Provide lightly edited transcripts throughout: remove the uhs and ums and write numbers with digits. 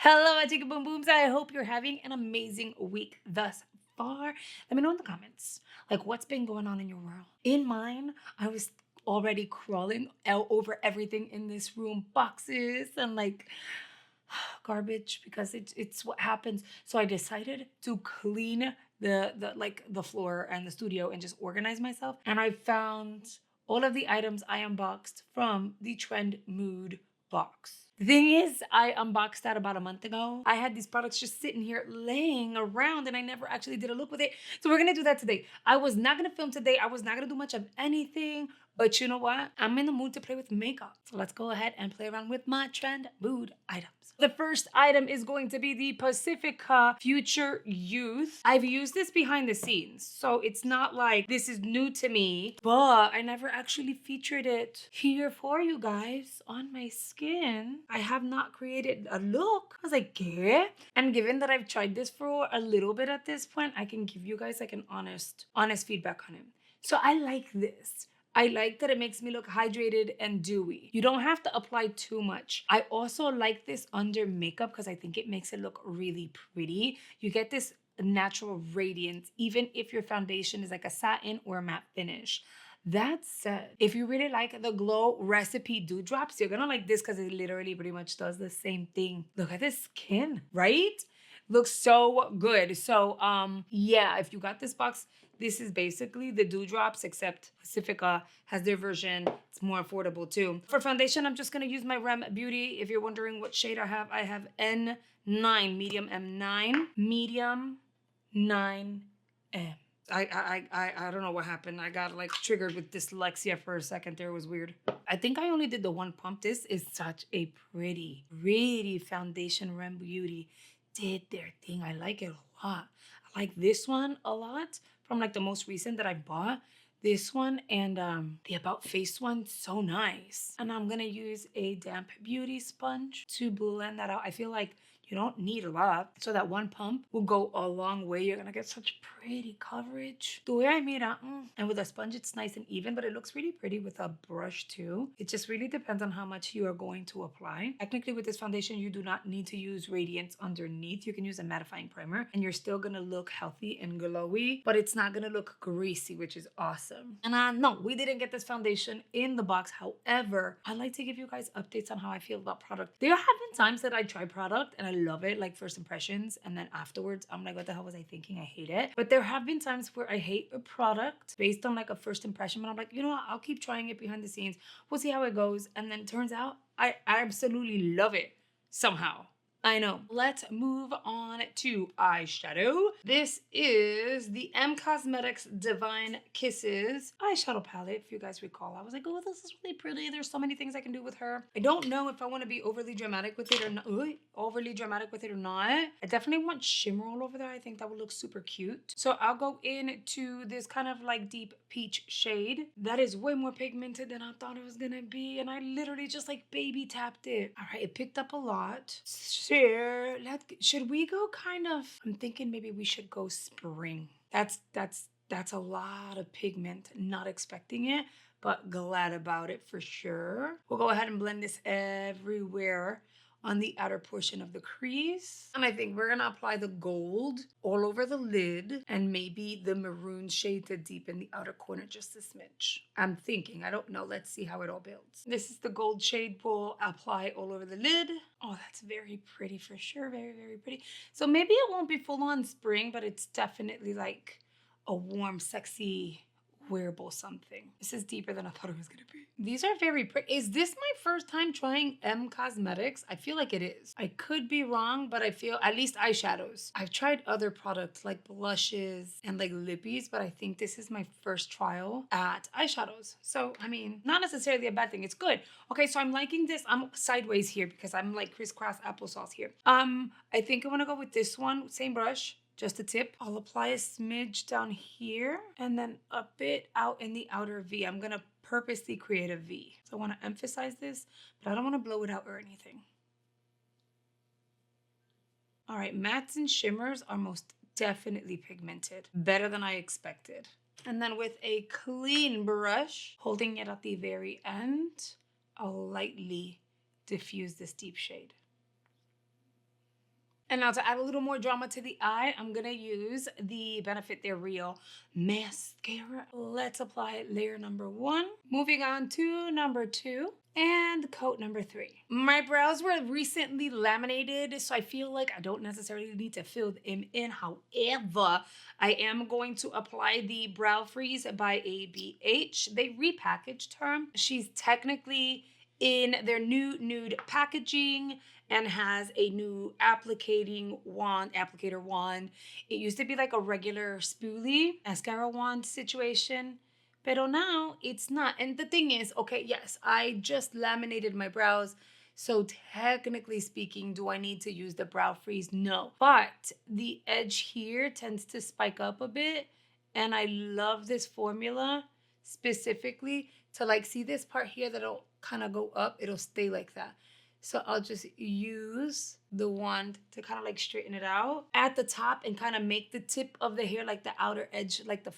Hello, my chicken boom booms. I hope you're having an amazing week thus far. Let me know in the comments, like what's been going on in your world. In mine, I was already crawling out over everything in this room, boxes and like garbage because it's what happens. So I decided to clean the floor and the studio and just organize myself. And I found all of the items I unboxed from the Trendmood box. The thing is, I unboxed that about a month ago. I had these products just sitting here laying around and I never actually did a look with it. So we're gonna do that today. I was not gonna film today. I was not gonna do much of anything, but you know what? I'm in the mood to play with makeup. So let's go ahead and play around with my Trendmood items. The first item is going to be the Pacifica Future Youth. I've used this behind the scenes, so it's not like this is new to me, but I never actually featured it here for you guys on my skin. I have not created a look. I was like, yeah. And given that I've tried this for a little bit at this point, I can give you guys like an honest feedback on it. So I like this. I like that it makes me look hydrated and dewy. You don't have to apply too much. I also like this under makeup because I think it makes it look really pretty. You get this natural radiance, even if your foundation is like a satin or a matte finish. That said, if you really like the Glow Recipe Dew Drops, you're gonna like this because it literally pretty much does the same thing. Look at this skin, right? Looks so good. So yeah, if you got this box, this is basically the Dewdrops, except Pacifica has their version. It's more affordable too. For foundation, I'm just gonna use my Rem Beauty. If you're wondering what shade I have N9, medium M9, medium 9M. I don't know what happened. I got like triggered with dyslexia for a second there. It was weird. I think I only did the one pump. This is such a pretty foundation. Rem Beauty did their thing. I like it a lot. I like this one a lot from like the most recent that I bought. This one and the About Face one, so nice. And I'm gonna use a damp beauty sponge to blend that out. I feel like you don't need a lot. So that one pump will go a long way. You're gonna get such pretty coverage. And with a sponge, it's nice and even, but it looks really pretty with a brush too. It just really depends on how much you are going to apply. Technically with this foundation, you do not need to use radiance underneath. You can use a mattifying primer and you're still gonna look healthy and glowy, but it's not gonna look greasy, which is awesome. And no, we didn't get this foundation in the box. However, I like to give you guys updates on how I feel about product. There have been times that I try product and I love it, like first impressions, and then afterwards I'm like, what the hell was I thinking? I hate it. But there have been times where I hate a product based on like a first impression, but I'm like, you know what, I'll keep trying it behind the scenes, we'll see how it goes. And then it turns out I absolutely love it somehow. I know. Let's move on to eyeshadow. This is the Cosmetics Divine Kisses eyeshadow palette. If you guys recall, I was like, oh, this is really pretty. There's so many things I can do with her. I don't know if I want to be overly dramatic with it or not. I definitely want shimmer all over there. I think that would look super cute. So I'll go into this kind of like deep peach shade. That is way more pigmented than I thought it was gonna be. And I literally just like baby tapped it. All right, it picked up a lot. Should we go kind of, I'm thinking maybe we should go spring. That's a lot of pigment. Not expecting it, but glad about it for sure. We'll go ahead and blend this everywhere on the outer portion of the crease. And I think we're gonna apply the gold all over the lid and maybe the maroon shade to deepen the outer corner just a smidge. I'm thinking, I don't know, let's see how it all builds. This is the gold shade we'll apply all over the lid. Oh, that's very pretty for sure, very pretty. So maybe it won't be full on spring, but it's definitely like a warm, sexy, wearable something. This is deeper than I thought it was gonna be. These are very pretty. Is this my first time trying Cosmetics? I feel like it is. I could be wrong, but I feel, at least eyeshadows. I've tried other products like blushes and like lippies, but I think this is my first trial at eyeshadows. So, I mean, not necessarily a bad thing. It's good. Okay, so I'm liking this. I'm sideways here because I'm like crisscross applesauce here. I think I wanna go with this one, same brush. Just a tip. I'll apply a smidge down here and then a bit out in the outer V. I'm gonna purposely create a V. So I wanna emphasize this, but I don't wanna blow it out or anything. All right, mattes and shimmers are most definitely pigmented. Better than I expected. And then with a clean brush, holding it at the very end, I'll lightly diffuse this deep shade. And now to add a little more drama to the eye, I'm gonna use the Benefit They're Real mascara. Let's apply layer number 1. Moving on to number 2 and coat number 3. My brows were recently laminated, so I feel like I don't necessarily need to fill them in. However, I am going to apply the Brow Freeze by ABH. They repackaged her. She's technically in their new nude packaging and has a new applicator wand. It used to be like a regular spoolie mascara wand situation, but now it's not. And the thing is, okay, yes, I just laminated my brows, so technically speaking, do I need to use the Brow Freeze? No, but the edge here tends to spike up a bit, and I love this formula specifically to like see this part here that'll kind of go up, it'll stay like that. So I'll just use the wand to kind of like straighten it out at the top and kind of make the tip of the hair, like the outer edge, like the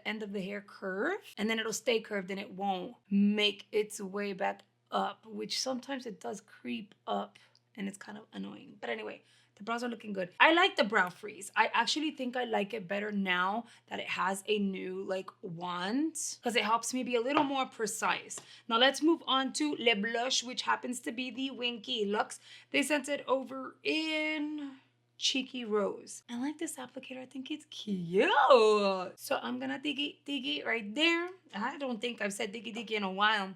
end of the hair curve. And then it'll stay curved and it won't make its way back up, which sometimes it does creep up and it's kind of annoying. But anyway, the brows are looking good. I like the Brow Freeze. I actually think I like it better now that it has a new like wand because it helps me be a little more precise. Now let's move on to Le Blush, which happens to be the Winky Lux. They sent it over in Cheeky Rose. I like this applicator. I think it's cute. So I'm gonna diggy right there. I don't think I've said diggy in a while.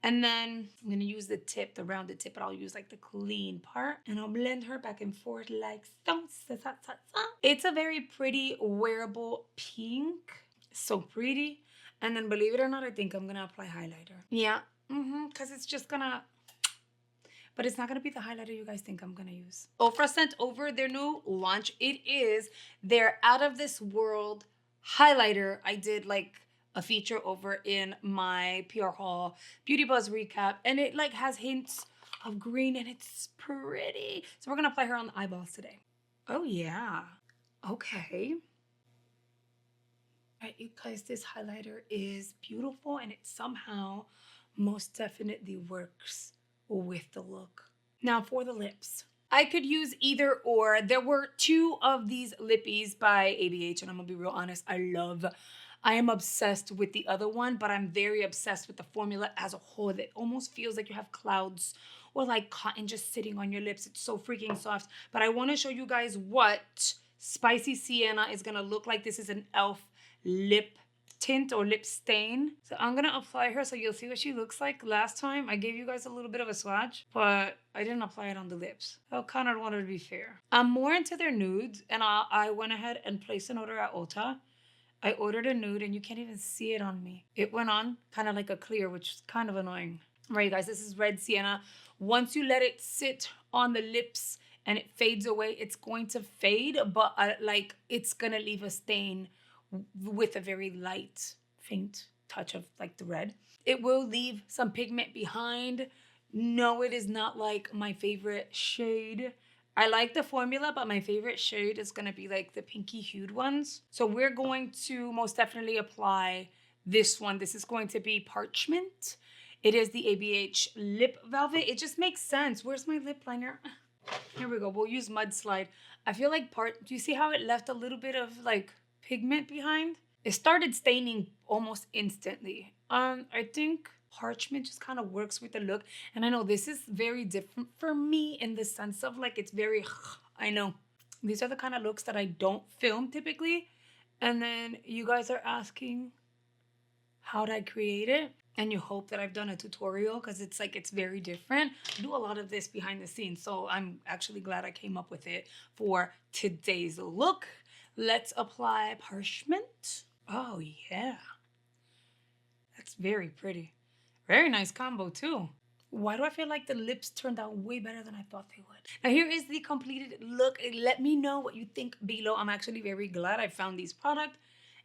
And then I'm gonna use the tip, the rounded tip, but I'll use like the clean part and I'll blend her back and forth like so. It's a very pretty wearable pink, so pretty. And then believe it or not, I think I'm gonna apply highlighter. Yeah, because it's just gonna, but it's not gonna be the highlighter you guys think I'm gonna use. Ofra sent over their new launch. It is their Out of This World highlighter. I did like a feature over in my PR haul beauty buzz recap, and it like has hints of green and it's pretty. So we're gonna apply her on the eyeballs today. Oh yeah, okay. All right, you guys, this highlighter is beautiful and it somehow most definitely works with the look. Now for the lips. I could use either or. There were 2 of these lippies by ABH, and I'm gonna be real honest, I am obsessed with the other one, but I'm very obsessed with the formula as a whole. It almost feels like you have clouds or like cotton just sitting on your lips. It's so freaking soft. But I want to show you guys what Spicy Sienna is going to look like. This is an e.l.f. lip tint or lip stain. So I'm going to apply her so you'll see what she looks like. Last time I gave you guys a little bit of a swatch, but I didn't apply it on the lips. I kind of wanted to be fair. I'm more into their nudes, and I went ahead and placed an order at Ulta. I ordered a nude and you can't even see it on me. It went on kind of like a clear, which is kind of annoying. All right, you guys, this is Red Sienna. Once you let it sit on the lips and it fades away, it's going to fade, but like it's gonna leave a stain with a very light, faint touch of like the red. It will leave some pigment behind. No, it is not like my favorite shade. I like the formula, but my favorite shade is going to be like the pinky hued ones. So we're going to most definitely apply this one. This is going to be Parchment. It is the ABH Lip Velvet. It just makes sense. Where's my lip liner? Here we go. We'll use Mudslide. I feel like do you see how it left a little bit of like pigment behind? It started staining almost instantly. I think Parchment just kind of works with the look. And I know this is very different for me in the sense of like it's very, I know. These are the kind of looks that I don't film typically. And then you guys are asking how'd I create it? And you hope that I've done a tutorial because it's like it's very different. I do a lot of this behind the scenes. So I'm actually glad I came up with it for today's look. Let's apply Parchment. Oh yeah. That's very pretty. Very nice combo too. Why do I feel like the lips turned out way better than I thought they would? Now here is the completed look. Let me know what you think below. I'm actually very glad I found these products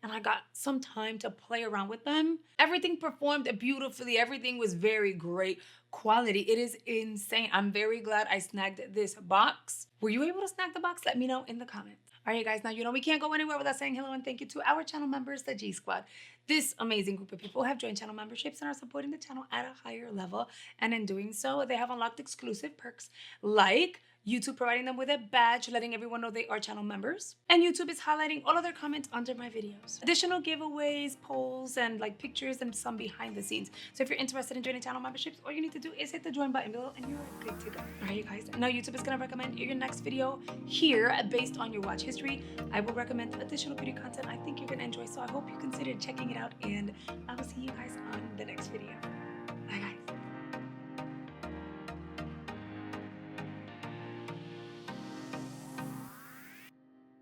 and I got some time to play around with them. Everything performed beautifully. Everything was very great quality. It is insane. I'm very glad I snagged this box. Were you able to snag the box? Let me know in the comments. All right, you guys, now you know we can't go anywhere without saying hello and thank you to our channel members, the G Squad. This amazing group of people have joined channel memberships and are supporting the channel at a higher level. And in doing so, they have unlocked exclusive perks like YouTube providing them with a badge, letting everyone know they are channel members. And YouTube is highlighting all of their comments under my videos. Additional giveaways, polls, and like pictures and some behind the scenes. So if you're interested in joining channel memberships, all you need to do is hit the join button below and you're good to go. All right, you guys. Now YouTube is gonna recommend your next video here based on your watch history. I will recommend additional beauty content I think you're gonna enjoy. So I hope you consider checking it out, and I will see you guys on the next video.